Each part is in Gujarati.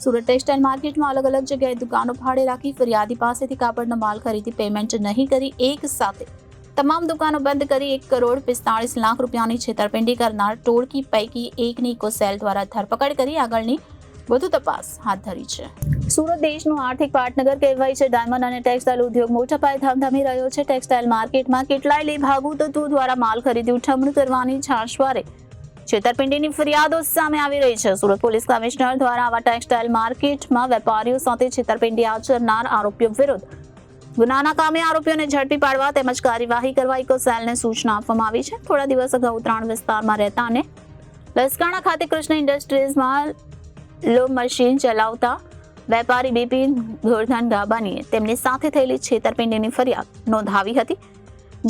સુરત ટેક્સટાઇલ માર્કેટમાં અલગ અલગ જગ્યાએ દુકાનો ભાડે રાખી ફરિયાદી પાસેથી કાપડનો માલ ખરીદી પેમેન્ટ નહીં કરી એક સાથે તમામ દુકાનો બંધ કરી 1,45 લાખ રૂપિયાની છેતરપિંડી કરનાર ટોળકી પૈકી એકની ઇકોસેલ દ્વારા ધરપકડ કરી આગળની વધુ તપાસ હાથ ધરી છે. સુરત દેશનું આર્થિક પાટનગર કહેવાય છે. ડાયમંડ અને ટેક્સટાઇલ ઉદ્યોગ મોટા પાયે ધમધમી રહ્યો છે. ટેક્સટાઇલ માર્કેટમાં કેટલાય લેભાગુ તત્વો દ્વારા માલ ખરીદી ઉઠમણું કરવાની છાશવારે છેતરપિંડીની ફરિયાદો સામે આવી રહી છે. સુરત પોલીસ કમિશનર દ્વારા આવા ટેક્સટાઇલ માર્કેટમાં વેપારીઓ સાથે છેતરપિંડી આચરનાર આરોપીઓ વિરુદ્ધ ગુનાના કામે આરોપીઓને ઝડપી પાડવા તેમજ કાર્યવાહી કરવા ઇકોસેલને સૂચના આપવામાં આવી છે. થોડા દિવસ અગાઉ 3 વિસ્તારમાં રહેતા અને લસકાણા ખાતે કૃષ્ણ ઇન્ડસ્ટ્રીઝમાં લો મશીન ચલાવતા વેપારી બિપિન ગોરધન ગાબાનીએ તેમની સાથે થયેલી છેતરપિંડીની ફરિયાદ નોંધાવી હતી.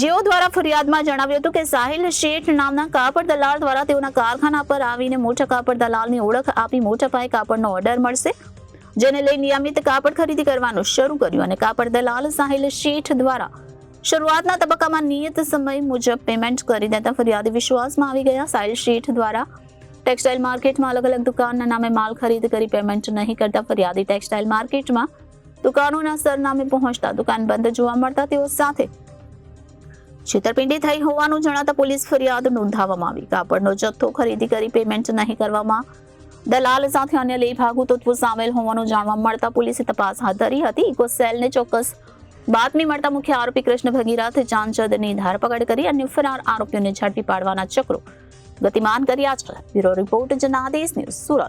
જેઓ દ્વારા ફરિયાદમાં જણાવ્યું હતું કે સાહિલ શેઠ નામના કાપડ દલાલ દ્વારા તેઓના કારખાના પર આવીને મોટા કાપડ દલાલની ઓળખ આપી મોટા પાયે કાપડનો ઓર્ડર મળશે, જેને લઈ નિયમિત કાપડ ખરીદી કરવાનું શરૂ કર્યું અને કાપડ દલાલ સાહિલ શેઠ દ્વારા શરૂઆતના તબક્કામાં નિયત સમય મુજબ પેમેન્ટ કરી દેતા ફરિયાદી વિશ્વાસમાં આવી ગયા. સાહિલ શેઠ દ્વારા ટેક્સટાઇલ માર્કેટમાં અલગ અલગ દુકાનના નામે માલ ખરીદ કરી પેમેન્ટ નહીં કરતા ફરિયાદી ટેક્સટાઇલ માર્કેટમાં દુકાનોના સરનામે પહોંચતા દુકાન બંધ જોવા મળતા તેઓ સાથે છેતરપિંડી થઈ હોવાનું જણાતા પોલીસ ફરિયાદ નોંધાવવામાં આવી. કાપડનો જથ્થો ખરીદી કરી પેમેન્ટ નહીં કરવામાં દલાલ સાથે અન્ય લેભાગુ તત્વો સામેલ હોવાનું જાણવા મળતા પોલીસે તપાસ હાથ ધરી હતી. ઇકોસેલને ચોક્કસ બાતમી મળતા મુખ્ય આરોપી કૃષ્ણ ભગીરથ ચાંચદની ધરપકડ કરી અન્ય ફરાર આરોપીઓને ઝડપી પાડવાના ચક્રો ગતિમાન કર્યા છે. Bureau report Janadesh news Surat.